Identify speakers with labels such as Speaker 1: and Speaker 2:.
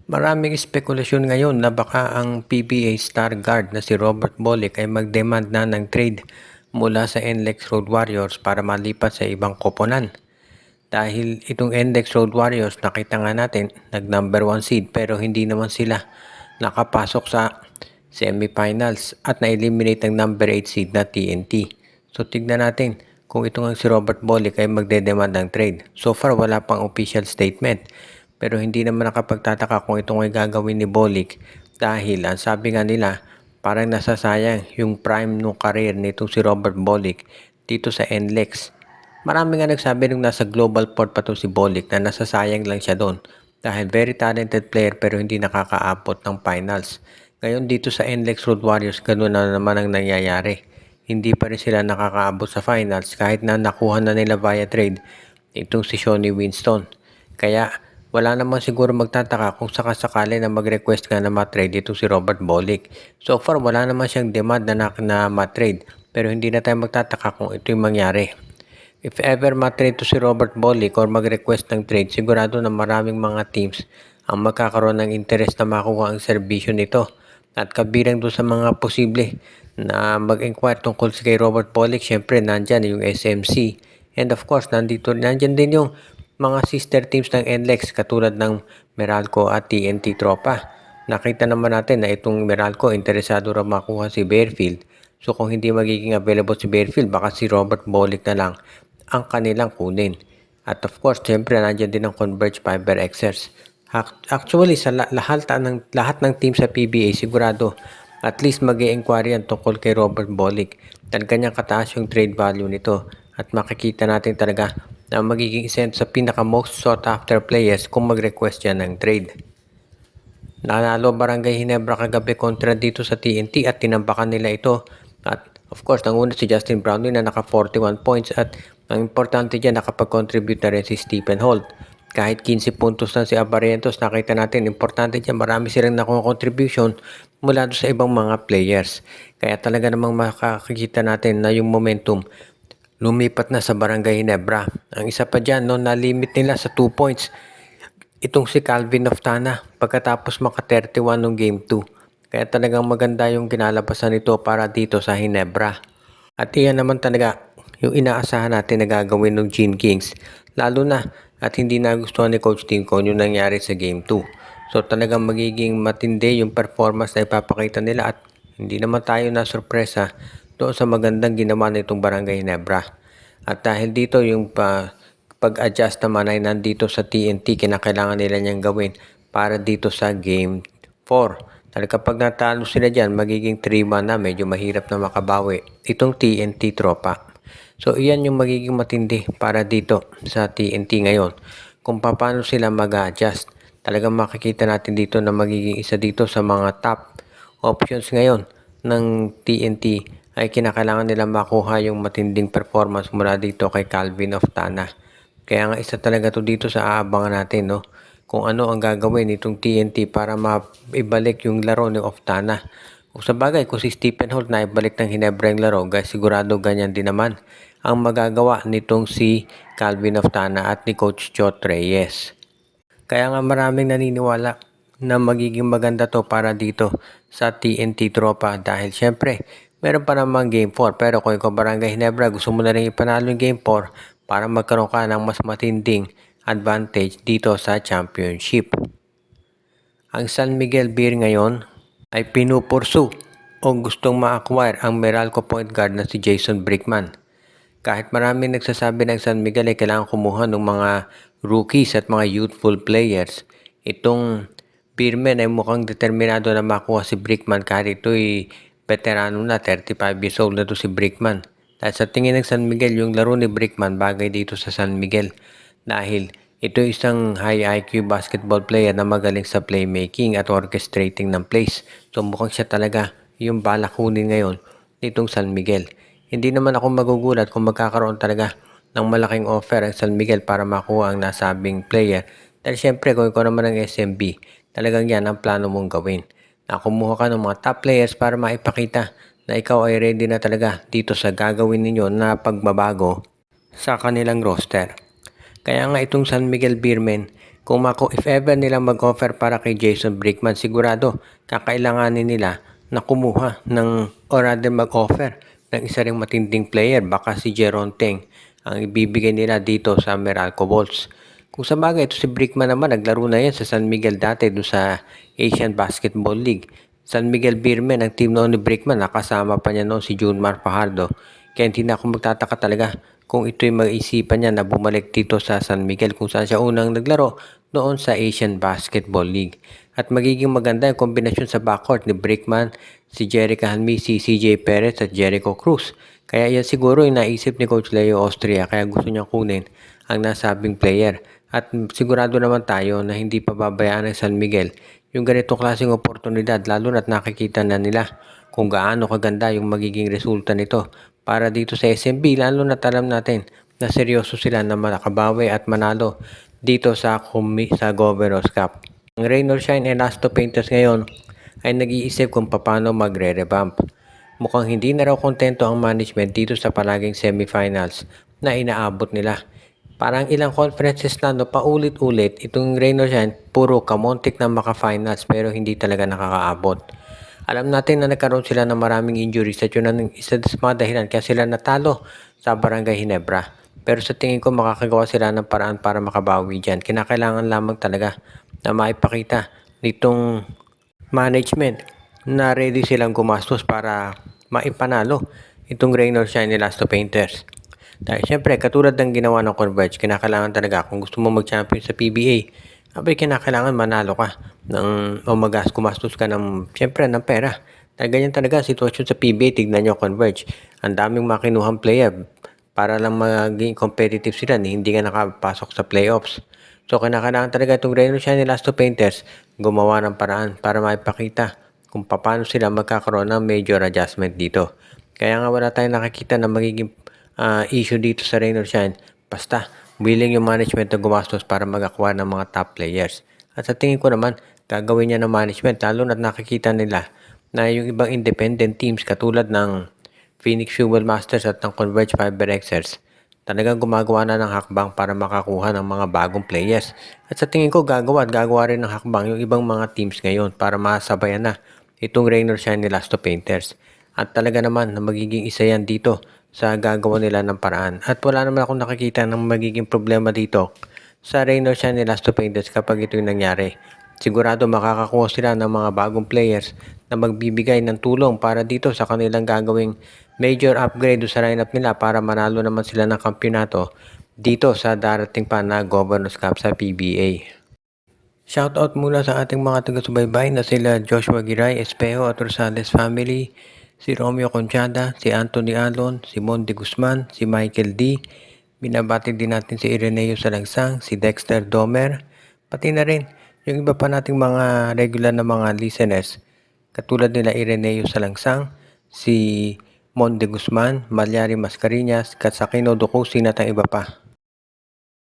Speaker 1: Maraming espekulasyon ngayon na baka ang PBA star guard na si Robert Bolick ay mag-demand na ng trade mula sa NLEX Road Warriors para malipat sa ibang koponan. Dahil itong NLEX Road Warriors, nakita nga natin, nag number 1 seed pero hindi naman sila nakapasok sa semifinals at na-eliminate ang number 8 seed na TNT. So tignan natin kung itong si Robert Bolick ay magde-demand ng trade. So far wala pang official statement. Pero hindi naman nakapagtataka kung itong ay gagawin ni Bolick dahil ang sabi nga nila parang nasasayang yung prime no career nitong si Robert Bolick dito sa NLEX. Marami nga nagsabi nung nasa Global Port pa to si Bolick na nasasayang lang siya doon dahil very talented player pero hindi nakakaabot ng finals. Ngayon dito sa NLEX Road Warriors ganun na naman ang nangyayari. Hindi pa rin sila nakakaabot sa finals kahit na nakuha na nila via trade itong si Shawnee Winston. Kaya wala naman siguro magtataka kung sakasakali na mag-request nga na ma-trade ito si Robert Bolick. So far, wala naman siyang demand na ma-trade. Pero hindi na tayo magtataka kung ito yung mangyari. If ever ma-trade to si Robert Bolick or mag-request ng trade, sigurado na maraming mga teams ang magkakaroon ng interest na makuha ang serbisyo nito. At kabilang doon sa mga posible na mag-inquire tungkol si kay Robert Bolick, syempre nandyan yung SMC. And of course, nandyan din yung mga sister teams ng NLEX katulad ng Meralco at TNT Tropa. Nakita naman natin na itong Meralco interesado raw makuha si Bearfield. So kung hindi magiging available si Bearfield, baka si Robert Bolick na lang ang kanilang kunin. At of course, syempre nandiyan din ang Converge Fiber Xers. Actually, sa lahat ng team sa PBA, sigurado at least mag-i-inquire yan tungkol kay Robert Bolick. Dahil kanyang kataas yung trade value nito. At makikita natin talaga na magiging isa sa pinaka most sought after players kung mag-request yan ng trade. Nanalo Barangay Ginebra kagabi kontra dito sa TNT at tinambakan nila ito. At of course, nanguna si Justin Brownlee na naka 41 points at ang importante dyan nakapag-contribute na rin si Stephen Holt. Kahit 15 puntos lang si Abarientos, nakita natin importante dyan marami silang nakuha contribution mula sa ibang mga players. Kaya talaga namang makakita natin na yung momentum lumipat na sa Barangay Ginebra. Ang isa pa dyan, no, na-limit nila sa 2 points. Itong si Calvin Oftana pagkatapos maka 31 ng Game 2. Kaya talagang maganda yung kinalabasan nito para dito sa Ginebra. At iyan naman talaga yung inaasahan natin na gagawin ng Gene Kings. Lalo na at hindi nagustuhan ni Coach Tinko yung nangyari sa Game 2. So talagang magiging matindi yung performance na ipapakita nila at hindi naman tayo na sorpresa doon sa magandang ginawa nitong Barangay Ginebra. At dahil dito yung pag-adjust naman ay nandito sa TNT, kinakailangan nila niyang gawin para dito sa Game 4. Dahil kapag natalo sila dyan, magiging 3-1 na, medyo mahirap na makabawi itong TNT Tropa. So iyan yung magiging matindi para dito sa TNT ngayon. Kung paano sila mag-adjust. Talagang makikita natin dito na magiging isa dito sa mga top options ngayon ng TNT ay kinakailangan nila makuha yung matinding performance mula dito kay Calvin Oftana. Kaya nga isa talaga to dito sa aabangan natin, no? Kung ano ang gagawin nitong TNT para maibalik yung laro ni Oftana. Kung sa bagay, kung si Stephen Holt na ibalik ng Ginebra yung laro, guys, sigurado ganyan din naman ang magagawa nitong si Calvin Oftana at ni Coach Chot Reyes. Kaya nga maraming naniniwala na magiging maganda to para dito sa TNT Tropa dahil syempre meron pa namang Game 4 pero kung ikaw Barangay Ginebra gusto mo na rin ipanalo yung Game 4 para magkaroon ka ng mas matinding advantage dito sa championship. Ang San Miguel Beer ngayon ay pinupursu o gustong ma-acquire ang Meralco point guard na si Jason Brickman. Kahit maraming nagsasabi ng San Miguel ay kailangan kumuha ng mga rookies at mga youthful players, itong Beerman ay mukhang determinado na makuha si Brickman kahit ito'y veterano na, 35 years old na to si Brickman. Dahil sa tingin ng San Miguel, yung laro ni Brickman bagay dito sa San Miguel dahil ito isang high IQ basketball player na magaling sa playmaking at orchestrating ng plays. So mukhang siya talaga yung balak kunin ngayon nitong San Miguel. Hindi naman ako magugulat kung magkakaroon talaga ng malaking offer ang San Miguel para makuha ang nasabing player. Dahil syempre kung ikaw naman ang SMB, talagang yan ang plano mong gawin. Na kumuha ka ng mga top players para maipakita na ikaw ay ready na talaga dito sa gagawin ninyo na pagbabago sa kanilang roster. Kaya nga itong San Miguel Beermen, If ever nila mag-offer para kay Jason Brickman, sigurado kakailanganin nila na kumuha or rather mag-offer ng isa ring matinding player. Baka si Jeron Teng ang ibibigay nila dito sa Meralco Bolts. Kung sa bagay, ito si Brickman naman, naglaro na yan sa San Miguel dati doon sa Asian Basketball League. San Miguel Beermen, ang team noon ni Brickman, nakasama pa niya noon si Junmar Fajardo. Kaya hindi na ako magtataka talaga kung ito'y mag-isipan niya na bumalik dito sa San Miguel kung saan siya unang naglaro noon sa Asian Basketball League. At magiging maganda yung kombinasyon sa backcourt ni Brickman, si Jerica Hanmisi, CJ Perez at Jericho Cruz. Kaya yan siguro yung naisip ni Coach Leo Austria kaya gusto niya kunin ang nasabing player. At sigurado naman tayo na hindi pa babayaan ng San Miguel yung ganitong klaseng oportunidad lalo na't nakikita na nila kung gaano kaganda yung magiging resulta nito para dito sa SMB lalo na't alam natin na seryoso sila na makabawi at manalo dito sa Governor's Cup. Ang Rain or Shine Elasto Painters ngayon ay nag-iisip kung paano magre-revamp. Mukhang hindi na raw kontento ang management dito sa palaging semifinals na inaabot nila. Parang ilang conferences na paulit-ulit itong Rain or Shine puro kamontik na maka-finals pero hindi talaga nakakaabot. Alam natin na nagkaroon sila ng maraming injuries at yun ang isa sa mga dahilan kaya sila natalo sa Barangay Ginebra. Pero sa tingin ko makakagawa sila ng paraan para makabawi dyan. Kinakailangan lamang talaga na maipakita nitong management na ready silang gumastos para maipanalo itong Rain or Shine Elasto Painters. Dahil syempre, katulad ng ginawa ng Converge, kinakailangan talaga kung gusto mo mag-champion sa PBA, kinakailangan manalo ka gumastos ka syempre ng pera. Dahil ganyan talaga ang sitwasyon sa PBA, tignan nyo Converge. Ang daming makinuhang player para lang maging competitive sila, hindi ka nakapasok sa playoffs. So, kinakailangan talaga itong Rain or Shine Elasto Painters gumawa ng paraan para maipakita kung paano sila magkakaroon ng major adjustment dito. Kaya nga wala tayong nakikita na magiging issue dito sa Rain or Shine. Basta, willing yung management na gumastos para mag-acquire ng mga top players. At sa tingin ko naman, gagawin niya ng management lalo na nakikita nila na yung ibang independent teams katulad ng Phoenix Fuel Masters at ng Converge FiberXers talagang gumagawa na ng hakbang para makakuha ng mga bagong players. At sa tingin ko gagawa rin ng hakbang yung ibang mga teams ngayon para masabayan na itong Rain or Shine Elasto Painters. At talaga naman na magiging isa yan dito sa gagawa nila ng paraan. At wala naman akong nakikita ng magiging problema dito sa Rain or Shine Elasto Painters kapag ito yung nangyari. Sigurado makakakuha sila ng mga bagong players na magbibigay ng tulong para dito sa kanilang gagawing major upgrade sa lineup nila para manalo naman sila ng kampyonato dito sa darating pa na Governor's Cup sa PBA. Shoutout muna sa ating mga taga-subaybay na sila Joshua Giray, Espejo at Rosales family, si Romeo Conchada, si Anthony Alon, si Mon de Guzman, si Michael D. Binabati din natin si Ireneo Salangsang, si Dexter Domer, pati na rin yung iba pa nating mga regular na mga listeners katulad nila Ireneo Salangsang, si Mon de Guzman, Malyari Mascarinas, Katsakino Dukusin at ang iba pa.